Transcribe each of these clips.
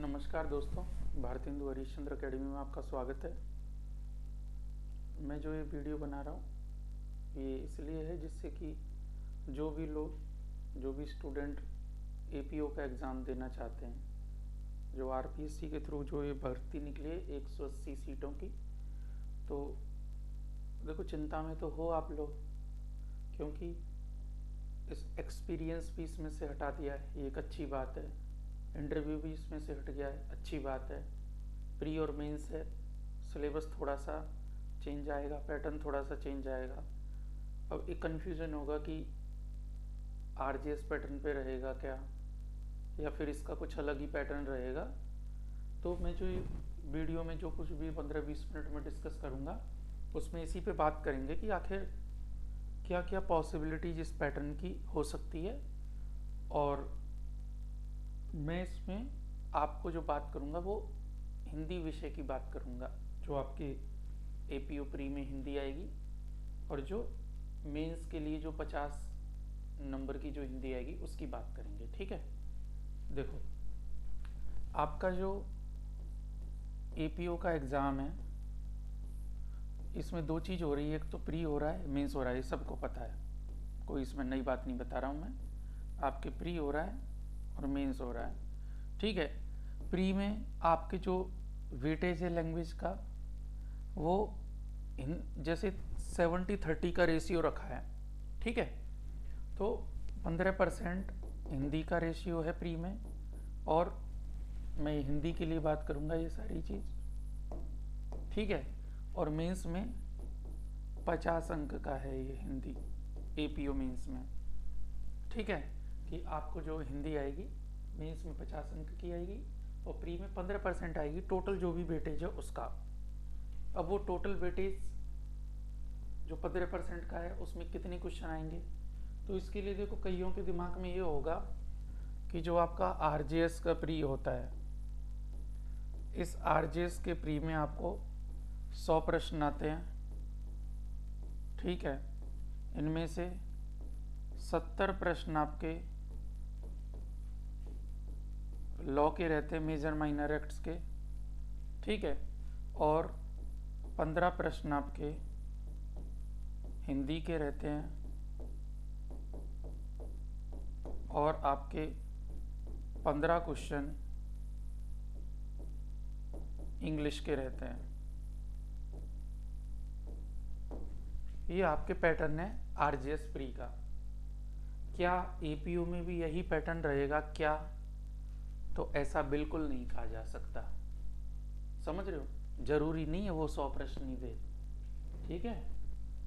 नमस्कार दोस्तों, भारत हिंदू हरिश्चंद्र अकेडमी में आपका स्वागत है। मैं जो ये वीडियो बना रहा हूँ ये इसलिए है जिससे कि जो भी लोग जो भी स्टूडेंट एपीओ का एग्ज़ाम देना चाहते हैं, जो आरपीएससी के थ्रू जो ये भर्ती निकली है 180 सीटों की, तो देखो चिंता में तो हो आप लोग, क्योंकि इस एक्सपीरियंस भी इसमें से हटा दिया है, ये एक अच्छी बात है। इंटरव्यू भी इसमें से हट गया है, अच्छी बात है। प्री और मेंस है, सिलेबस थोड़ा सा चेंज आएगा, पैटर्न थोड़ा सा चेंज आएगा। अब एक कन्फ्यूज़न होगा कि आरजीएस पैटर्न पे रहेगा क्या, या फिर इसका कुछ अलग ही पैटर्न रहेगा। तो मैं जो वीडियो में जो कुछ भी 15-20 मिनट में डिस्कस करूँगा उसमें इसी पे बात करेंगे कि आखिर क्या क्या पॉसिबिलिटीज इस पैटर्न की हो सकती है। और मैं इसमें आपको जो बात करूँगा वो हिंदी विषय की बात करूँगा, जो आपके एपीओ प्री में हिंदी आएगी, और जो मेंस के लिए जो 50 नंबर की जो हिंदी आएगी उसकी बात करेंगे। ठीक है, देखो आपका जो एपीओ का एग्ज़ाम है इसमें दो चीज़ हो रही है, एक तो प्री हो रहा है, मेंस हो रहा है, ये सबको पता है, कोई इसमें नई बात नहीं बता रहा हूँ मैं। आपके प्री हो रहा है और मेंस हो रहा है, ठीक है। प्री में आपके जो वेटेज है लैंग्वेज का वो जैसे 70-30 का रेशियो रखा है, ठीक है। तो 15% हिंदी का रेशियो है प्री में, और मैं हिंदी के लिए बात करूँगा ये सारी चीज़, ठीक है। और मेंस में 50 अंक का है ये हिंदी, एपीओ मेंस में, ठीक है। कि आपको जो हिंदी आएगी मेंस में 50 अंक की आएगी और प्री में 15% आएगी, टोटल जो भी वेटेज है उसका। अब वो टोटल वेटेज जो 15% का है उसमें कितने क्वेश्चन आएंगे, तो इसके लिए देखो कईयों के दिमाग में ये होगा कि जो आपका आरजेएस का प्री होता है, इस आरजेएस के प्री में आपको 100 प्रश्न आते हैं, ठीक है। इनमें से 70 प्रश्न आपके लॉ के रहते हैं, मेजर माइनर एक्ट्स के, ठीक है। और 15 प्रश्न आपके हिंदी के रहते हैं, और आपके 15 क्वेश्चन इंग्लिश के रहते हैं। ये आपके पैटर्न है आरजीएस प्री का। क्या एपीयू में भी यही पैटर्न रहेगा क्या, तो ऐसा बिल्कुल नहीं कहा जा सकता, समझ रहे हो। जरूरी नहीं है वो 100 प्रश्न ही दे, ठीक है,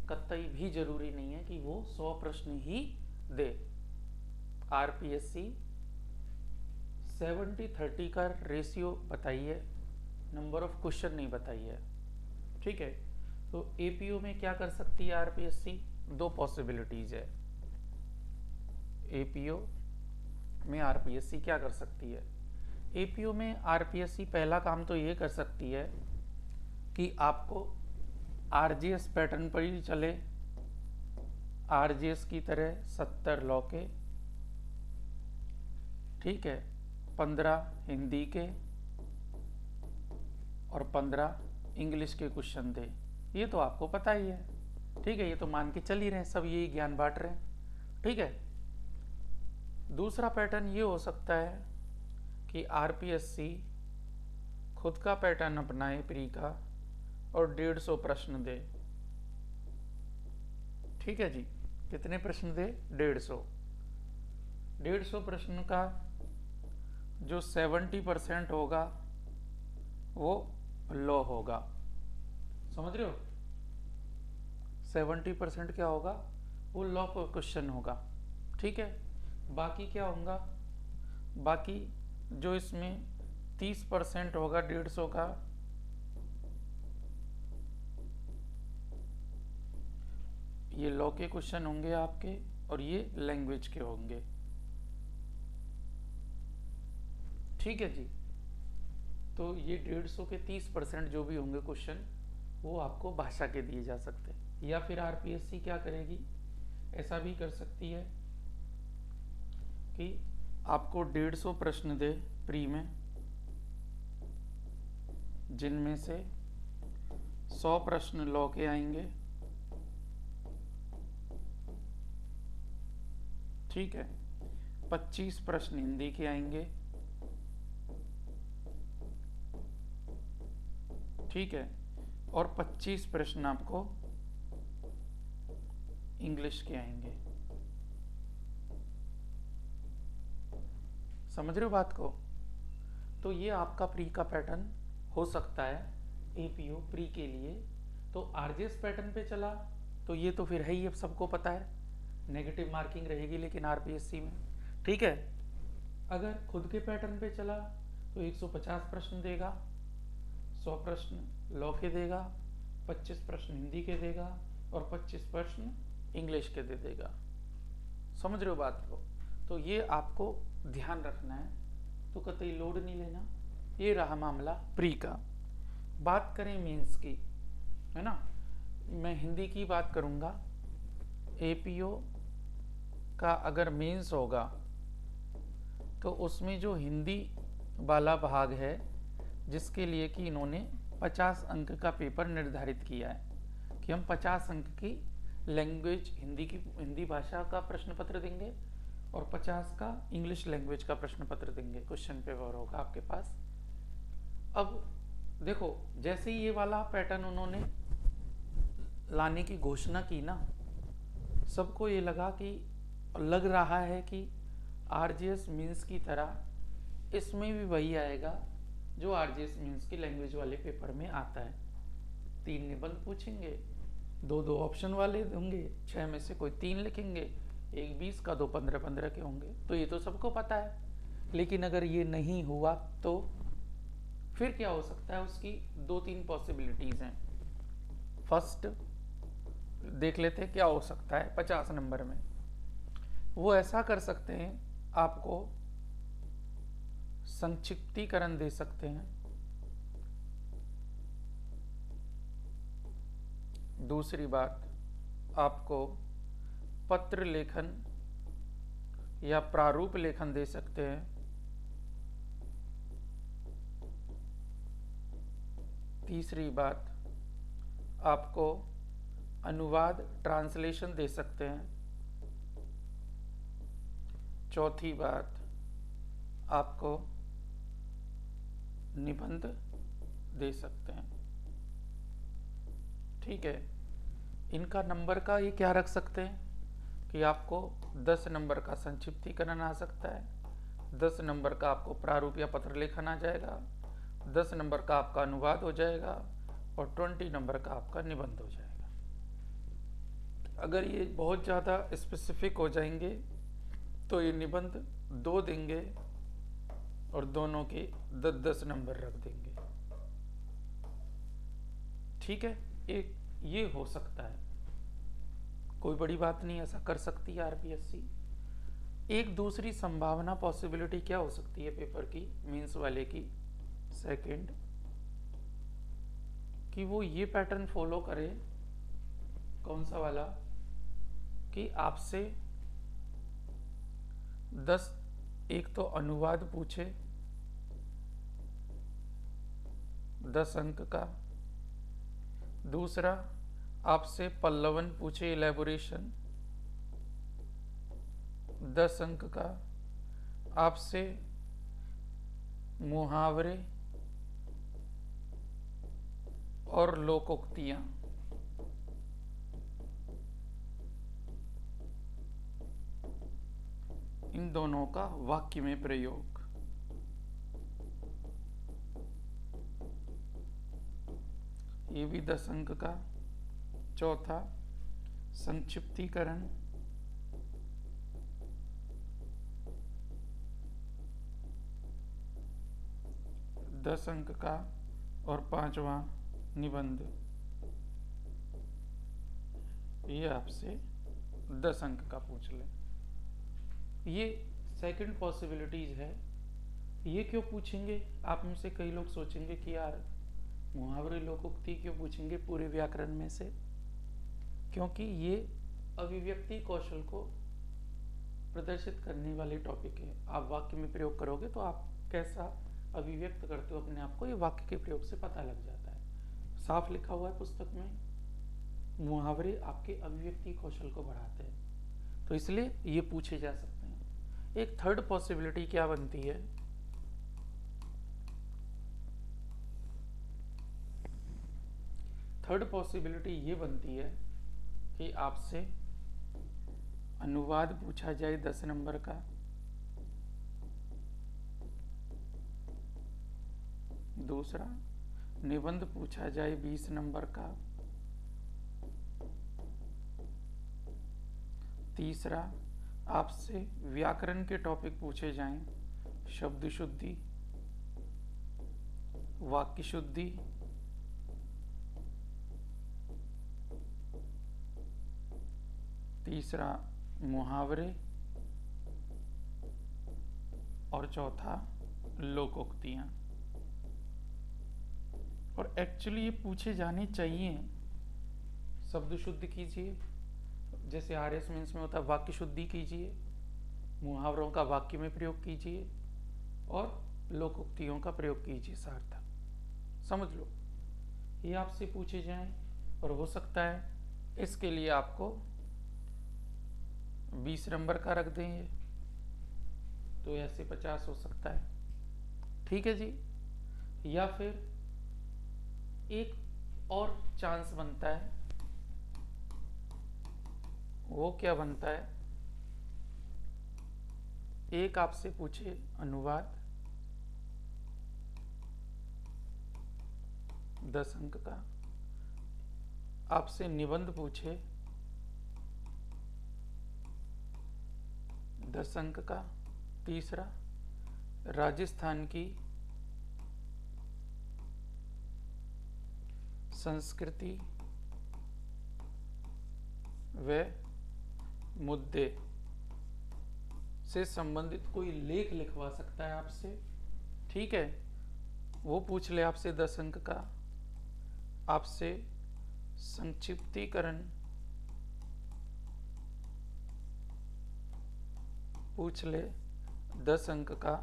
कतई भी जरूरी नहीं है कि वो 100 प्रश्न ही दे। आरपीएससी 70-30 का रेशियो बताइए, नंबर ऑफ क्वेश्चन नहीं बताइए, ठीक है। तो एपीओ में क्या कर सकती है आरपीएससी, दो पॉसिबिलिटीज है। एपीओ में आरपीएससी क्या कर सकती है, एपीओ में आरपीएससी पहला काम तो ये कर सकती है कि आपको आरजीएस पैटर्न पर ही चले, आरजीएस की तरह 70 लॉ के, ठीक है, 15 हिंदी के और 15 इंग्लिश के क्वेश्चन दे। ये तो आपको पता ही है, ठीक है, ये तो मान के चल ही रहे हैं, सब यही ज्ञान बांट रहे हैं, ठीक है। दूसरा पैटर्न ये हो सकता है कि आरपीएससी खुद का पैटर्न अपनाए प्री का और 150 प्रश्न दे, ठीक है जी। कितने प्रश्न दे, 150 प्रश्न का जो 70% होगा वो लॉ होगा, समझ रहे हो। 70% क्या होगा, वो लॉ का क्वेश्चन होगा, ठीक है। बाकी क्या होगा, बाकी जो इसमें 30% होगा 150 का, ये लॉ के क्वेश्चन होंगे आपके, और ये लैंग्वेज के होंगे, ठीक है जी। तो ये 150 के 30% जो भी होंगे क्वेश्चन वो आपको भाषा के दिए जा सकते हैं। या फिर आरपीएससी क्या करेगी, ऐसा भी कर सकती है कि आपको 150 प्रश्न दे प्री में, जिनमें से 100 प्रश्न लॉ के आएंगे, ठीक है, 25 प्रश्न हिंदी के आएंगे, ठीक है, और 25 प्रश्न आपको इंग्लिश के आएंगे। समझ रहे हो बात को? तो ये आपका प्री का पैटर्न हो सकता है एपीओ प्री के लिए। तो आरजीएस पैटर्न पे चला तो ये तो फिर है ही, अब सबको पता है नेगेटिव मार्किंग रहेगी लेकिन आरपीएससी में, ठीक है। अगर खुद के पैटर्न पे चला तो 150 प्रश्न देगा, 100 प्रश्न लॉ के देगा, 25 प्रश्न हिंदी के देगा और 25 प्रश्न इंग्लिश के दे देगा। समझ रहे हो बात को? तो ये आपको ध्यान रखना है, तो कतई लोड नहीं लेना। ये रहा मामला प्री का। बात करें मेंस की, है ना, मैं हिंदी की बात करूंगा। एपीओ का अगर मेंस होगा तो उसमें जो हिंदी वाला भाग है, जिसके लिए कि इन्होंने 50 अंक का पेपर निर्धारित किया है कि हम 50 अंक की लैंग्वेज हिंदी भाषा का प्रश्न पत्र देंगे और 50 का इंग्लिश लैंग्वेज का प्रश्न पत्र देंगे, क्वेश्चन पेपर होगा आपके पास। अब देखो, जैसे ही ये वाला पैटर्न उन्होंने लाने की घोषणा की ना, सबको ये लग रहा है कि आरजीएस मीन्स की तरह इसमें भी वही आएगा जो आरजीएस मीन्स की लैंग्वेज वाले पेपर में आता है। 3 निबंध पूछेंगे, 2 ऑप्शन वाले होंगे, 6 में से कोई 3 लिखेंगे, एक 20 का, 2 15-15 के होंगे। तो ये तो सबको पता है। लेकिन अगर ये नहीं हुआ तो फिर क्या हो सकता है? उसकी 2-3 पॉसिबिलिटीज हैं। फर्स्ट देख लेते हैं क्या हो सकता है 50 नंबर में। वो ऐसा कर सकते हैं, आपको संक्षिप्तीकरण दे सकते हैं। दूसरी बात, आपको पत्र लेखन या प्रारूप लेखन दे सकते हैं। तीसरी बात, आपको अनुवाद ट्रांसलेशन दे सकते हैं। चौथी बात, आपको निबंध दे सकते हैं, ठीक है। इनका नंबर का ये क्या रख सकते हैं कि आपको 10 नंबर का संक्षिप्तीकरण आ सकता है, 10 नंबर का आपको प्रारूप या पत्र लेखन आ जाएगा, 10 नंबर का आपका अनुवाद हो जाएगा और 20 नंबर का आपका निबंध हो जाएगा। अगर ये बहुत ज़्यादा स्पेसिफिक हो जाएंगे तो ये निबंध 2 देंगे और दोनों के 10-10 नंबर रख देंगे, ठीक है। एक ये हो सकता है, कोई बड़ी बात नहीं, ऐसा कर सकती है आरपीएससी। एक दूसरी संभावना, पॉसिबिलिटी क्या हो सकती है पेपर की, मींस वाले की, सेकंड, कि वो ये पैटर्न फॉलो करे। कौन सा वाला? कि आपसे 10, एक तो अनुवाद पूछे 10 अंक का, दूसरा आपसे पल्लवन पूछे इलेबोरेशन 10 अंक का, आपसे मुहावरे और लोकोक्तियां, इन दोनों का वाक्य में प्रयोग, ये भी 10 अंक का। चौथा, संक्षिप्तीकरण, दस अंक का। और 5वां, निबंध, ये आपसे 10 अंक का पूछ ले। ये सेकंड पॉसिबिलिटीज है। ये क्यों पूछेंगे? आप में से कई लोग सोचेंगे कि यार मुहावरे लोकोक्ति क्यों पूछेंगे पूरे व्याकरण में से? क्योंकि ये अभिव्यक्ति कौशल को प्रदर्शित करने वाले टॉपिक है। आप वाक्य में प्रयोग करोगे तो आप कैसा अभिव्यक्त करते हो अपने आप को, ये वाक्य के प्रयोग से पता लग जाता है। साफ लिखा हुआ है पुस्तक में, मुहावरे आपके अभिव्यक्ति कौशल को बढ़ाते हैं, तो इसलिए ये पूछे जा सकते हैं। एक थर्ड पॉसिबिलिटी क्या बनती है, थर्ड पॉसिबिलिटी ये बनती है कि आपसे अनुवाद पूछा जाए 10 नंबर का, दूसरा निबंध पूछा जाए 20 नंबर का, तीसरा आपसे व्याकरण के टॉपिक पूछे जाएं, शब्द शुद्धि, वाक्य शुद्धि, तीसरा मुहावरे, और चौथा लोकोक्तियां। और एक्चुअली ये पूछे जाने चाहिए। शब्द शुद्धि कीजिए, जैसे आरएस मीन्स में होता है, वाक्य शुद्धि कीजिए, मुहावरों का वाक्य में प्रयोग कीजिए, और लोकोक्तियों का प्रयोग कीजिए सार्थक। समझ लो, ये आपसे पूछे जाएं, और हो सकता है इसके लिए आपको 20 नंबर का रख देंगे, तो ऐसे 50 हो सकता है। ठीक है जी। या फिर एक और चांस बनता है, वो क्या बनता है, एक आपसे पूछे अनुवाद 10 अंक का, आपसे निबंध पूछे 10 अंक का, तीसरा राजस्थान की संस्कृति व मुद्दे से संबंधित कोई लेख लिखवा सकता है आपसे। ठीक है, वो पूछ ले आपसे 10 अंक का। आपसे संक्षिप्तीकरण पूछ ले 10 अंक का,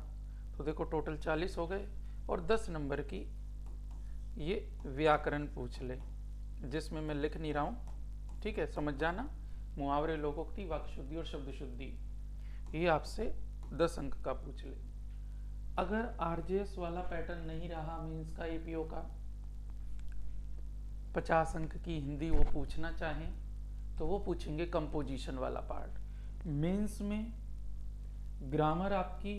तो देखो टोटल 40 हो गए। और 10 नंबर की ये व्याकरण पूछ ले, जिसमें मैं लिख नहीं रहा हूँ, ठीक है, समझ जाना। मुहावरे, लोकोक्ति, वाक्य शुद्धि और शब्द शुद्धि, ये आपसे 10 अंक का पूछ ले। अगर आरजेएस वाला पैटर्न नहीं रहा, मीन्स का, एपीओ का 50 अंक की हिंदी वो पूछना चाहें, तो वो पूछेंगे कंपोजिशन वाला पार्ट। मेंस में ग्रामर आपकी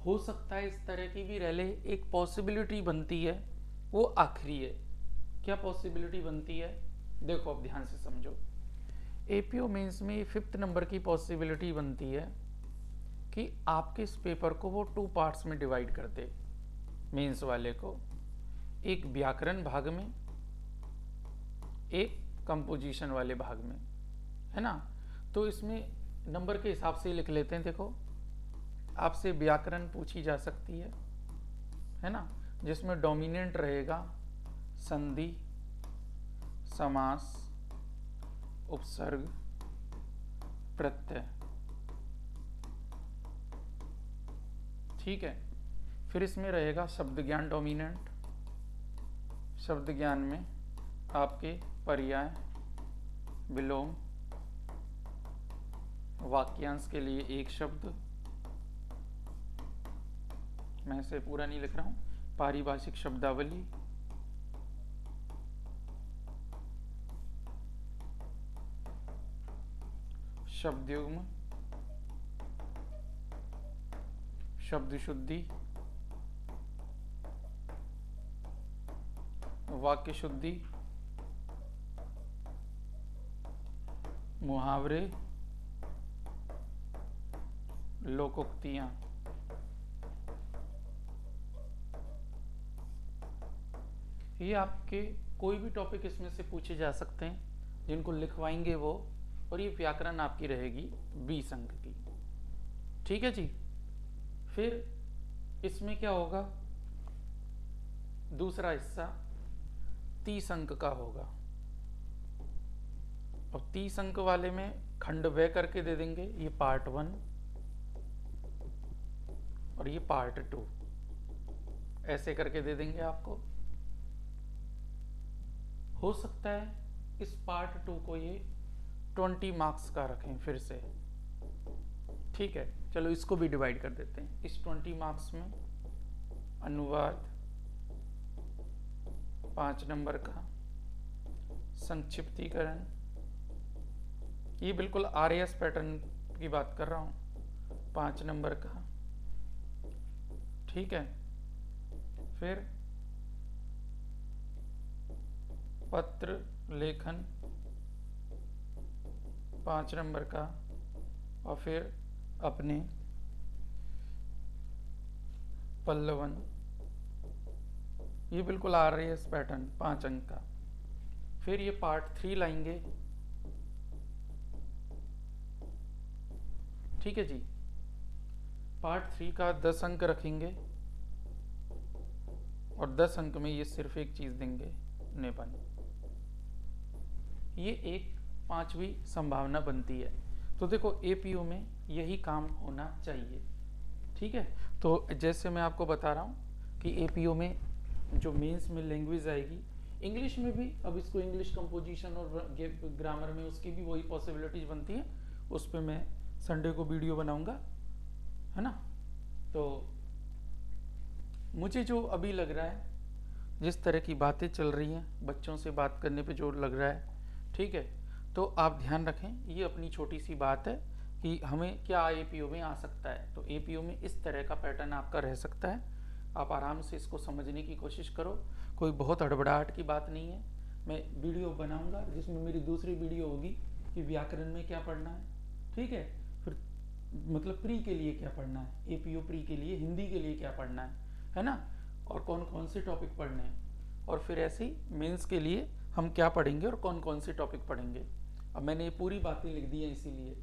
हो सकता है इस तरह की भी रह ले। एक पॉसिबिलिटी बनती है, वो आखिरी है। क्या पॉसिबिलिटी बनती है, देखो अब ध्यान से समझो। एपीओ मेंस में 5th नंबर की पॉसिबिलिटी बनती है कि आपके इस पेपर को वो 2 पार्ट्स में डिवाइड कर दे, मेंस वाले को, एक व्याकरण भाग में, एक कंपोजिशन वाले भाग में, है ना। तो इसमें नंबर के हिसाब से लिख लेते हैं। देखो, आपसे व्याकरण पूछी जा सकती है ना, जिसमें डोमिनेंट रहेगा संधि, समास, उपसर्ग, प्रत्यय। ठीक है, फिर इसमें रहेगा शब्द ज्ञान डोमिनेंट। शब्द ज्ञान में आपके पर्याय, विलोम, वाक्यांश के लिए एक शब्द, मैं इसे पूरा नहीं लिख रहा हूं, पारिभाषिक शब्दावली, शब्दयुग्म, शब्द शुद्धि, वाक्य शुद्धि, मुहावरे, लोकोक्तियां। ये आपके कोई भी टॉपिक इसमें से पूछे जा सकते हैं, जिनको लिखवाएंगे वो। और ये व्याकरण आपकी रहेगी 20 अंक की। ठीक है जी। फिर इसमें क्या होगा, दूसरा हिस्सा 30 अंक का होगा। और 30 अंक वाले में खंड व्यय करके दे देंगे, ये पार्ट 1 और ये पार्ट 2। ऐसे करके दे देंगे आपको। हो सकता है इस पार्ट 2 को ये 20 मार्क्स का रखें फिर से, ठीक है। चलो इसको भी डिवाइड कर देते हैं। इस 20 मार्क्स में अनुवाद 5 नंबर का, संक्षिप्तीकरण, ये बिल्कुल आरएएस पैटर्न की बात कर रहा हूँ, 5 नंबर का, ठीक है। फिर पत्र लेखन 5 नंबर का, और फिर अपने पल्लवन, ये बिल्कुल आरएएस पैटर्न 5 अंक का। फिर ये पार्ट 3 लाएंगे, ठीक है जी। पार्ट 3 का 10 अंक रखेंगे, और 10 अंक में ये सिर्फ एक चीज देंगे, निबंध। ये एक 5वीं संभावना बनती है। तो देखो एपीओ में यही काम होना चाहिए, ठीक है। तो जैसे मैं आपको बता रहा हूँ कि एपीओ में जो मेंस में लैंग्वेज आएगी, इंग्लिश में भी, अब इसको इंग्लिश कंपोजिशन और ग्रामर में उसकी भी वही पॉसिबिलिटीज बनती है। उस पर मैं संडे को वीडियो बनाऊंगा, है ना। तो मुझे जो अभी लग रहा है, जिस तरह की बातें चल रही हैं, बच्चों से बात करने पे जो लग रहा है, ठीक है, तो आप ध्यान रखें, ये अपनी छोटी सी बात है कि हमें क्या एपीओ में आ सकता है। तो एपीओ में इस तरह का पैटर्न आपका रह सकता है। आप आराम से इसको समझने की कोशिश करो, कोई बहुत हड़बड़ाहट की बात नहीं है। मैं वीडियो बनाऊंगा जिसमें मेरी दूसरी वीडियो होगी कि व्याकरण में क्या पढ़ना है, ठीक है। फिर मतलब प्री के लिए क्या पढ़ना है, एपीओ प्री के लिए हिंदी के लिए क्या पढ़ना है ना, और कौन कौन से टॉपिक पढ़ने हैं। और फिर ऐसे ही मेंस के लिए हम क्या पढ़ेंगे और कौन कौन से टॉपिक पढ़ेंगे। अब मैंने ये पूरी बातें लिख दी हैं इसीलिए,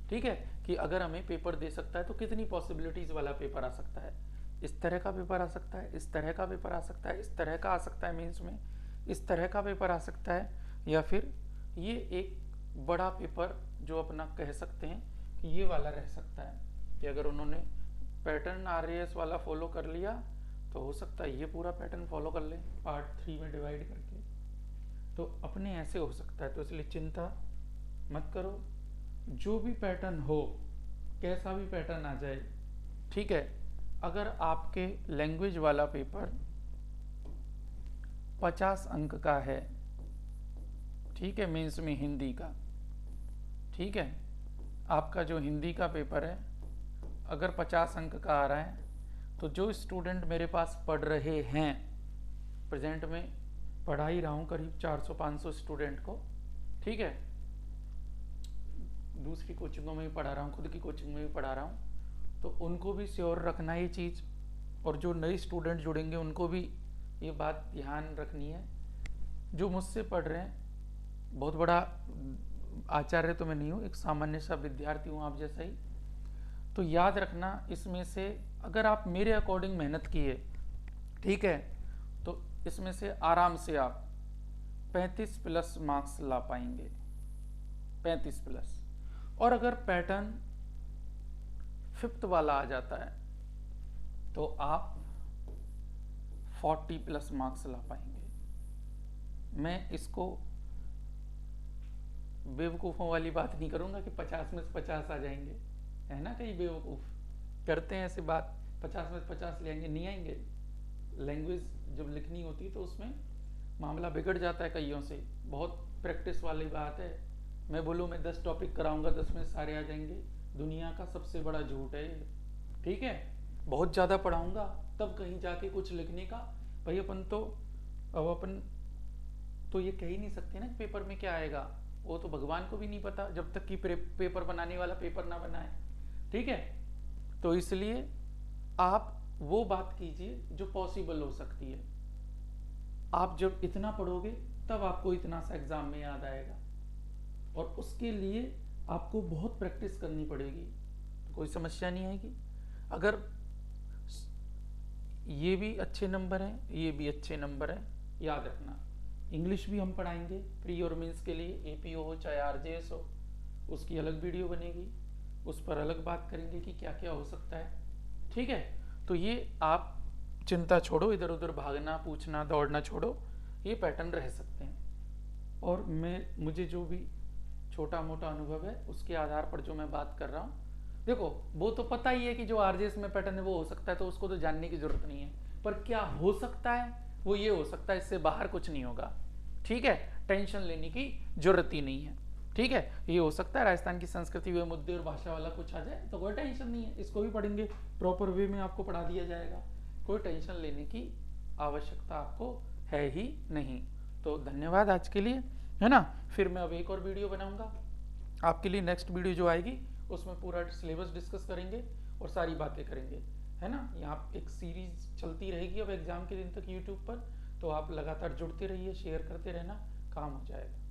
ठीक है, कि अगर हमें पेपर दे सकता है तो कितनी पॉसिबिलिटीज वाला पेपर आ सकता है। इस तरह का पेपर आ सकता है, इस तरह का पेपर आ सकता है, इस तरह का आ सकता है मेंस में, इस तरह का पेपर आ सकता है, या फिर ये एक बड़ा पेपर जो अपना कह सकते हैं कि ये वाला रह सकता है, कि अगर उन्होंने पैटर्न आरएएस वाला फॉलो कर लिया तो हो सकता है ये पूरा पैटर्न फॉलो कर लें पार्ट 3 में डिवाइड करके। तो अपने ऐसे हो सकता है, तो इसलिए चिंता मत करो। जो भी पैटर्न हो, कैसा भी पैटर्न आ जाए, ठीक है। अगर आपके लैंग्वेज वाला पेपर 50 अंक का है, ठीक है, मेंस में हिंदी का, ठीक है, आपका जो हिंदी का पेपर है अगर 50 अंक का आ रहा है, तो जो स्टूडेंट मेरे पास पढ़ रहे हैं, प्रेजेंट में पढ़ा ही रहा हूँ करीब 400-500 स्टूडेंट को, ठीक है, दूसरी कोचिंगों में भी पढ़ा रहा हूँ, खुद की कोचिंग में भी पढ़ा रहा हूँ, तो उनको भी श्योर रखना ये चीज़, और जो नए स्टूडेंट जुड़ेंगे उनको भी ये बात ध्यान रखनी है। जो मुझसे पढ़ रहे हैं, बहुत बड़ा आचार्य तो मैं नहीं हूँ, एक सामान्य सा विद्यार्थी हूँ आप जैसा ही, तो याद रखना इसमें से अगर आप मेरे अकॉर्डिंग मेहनत किए, ठीक है, तो इसमें से आराम से आप 35+ मार्क्स ला पाएंगे, 35+। और अगर पैटर्न 5th वाला आ जाता है तो आप 40+ मार्क्स ला पाएंगे। मैं इसको बेवकूफ़ों वाली बात नहीं करूँगा कि 50 में से 50 आ जाएंगे, है ना। कई बेवकूफ़ करते हैं ऐसी बात, 50 में से 50 ले आएंगे, नहीं आएंगे। लैंग्वेज जब लिखनी होती है तो उसमें मामला बिगड़ जाता है कईयों से, बहुत प्रैक्टिस वाली बात है। मैं बोलूँ मैं 10 टॉपिक कराऊंगा, 10 में सारे आ जाएंगे, दुनिया का सबसे बड़ा झूठ है ये, ठीक है। बहुत ज़्यादा पढ़ाऊंगा तब कहीं जाके कुछ लिखने का, भाई अपन तो अब अपन तो ये कह ही नहीं सकते ना पेपर में क्या आएगा, वो तो भगवान को भी नहीं पता जब तक कि पेपर बनाने वाला पेपर ना बनाए, ठीक है। तो इसलिए आप वो बात कीजिए जो पॉसिबल हो सकती है। आप जब इतना पढ़ोगे तब आपको इतना सा एग्जाम में याद आएगा, और उसके लिए आपको बहुत प्रैक्टिस करनी पड़ेगी, तो कोई समस्या नहीं आएगी। अगर ये भी अच्छे नंबर हैं, ये भी अच्छे नंबर हैं, याद रखना इंग्लिश भी हम पढ़ाएंगे प्री और मेंस के लिए, एपीओ हो चाहे आरजेएस हो, उसकी अलग वीडियो बनेगी, उस पर अलग बात करेंगे कि क्या क्या हो सकता है, ठीक है। तो ये आप चिंता छोड़ो, इधर उधर भागना, पूछना, दौड़ना छोड़ो, ये पैटर्न रह सकते हैं। और मुझे जो भी छोटा मोटा अनुभव है उसके आधार पर जो मैं बात कर रहा हूँ, देखो वो तो पता ही है कि जो आरजेएस में पैटर्न है वो हो सकता है, तो उसको तो जानने की जरूरत नहीं है। पर क्या हो सकता है, वो ये हो सकता है, इससे बाहर कुछ नहीं होगा। ठीक है, टेंशन लेने की जरूरत ही नहीं है। ठीक है, ये हो सकता है राजस्थान की संस्कृति व मुद्दे और भाषा वाला कुछ आ जाए, तो कोई टेंशन नहीं है, इसको भी पढ़ेंगे, प्रॉपर वे में आपको पढ़ा दिया जाएगा। कोई टेंशन लेने की आवश्यकता आपको है ही नहीं। तो धन्यवाद आज के लिए, है ना। फिर मैं अब एक और वीडियो बनाऊंगा आपके लिए। नेक्स्ट वीडियो जो आएगी उसमें पूरा सिलेबस डिस्कस करेंगे और सारी बातें करेंगे, है ना। यहाँ एक सीरीज चलती रहेगी अब एग्जाम के दिन तक यूट्यूब पर, तो आप लगातार जुड़ते रहिए, शेयर करते रहना, काम हो जाएगा।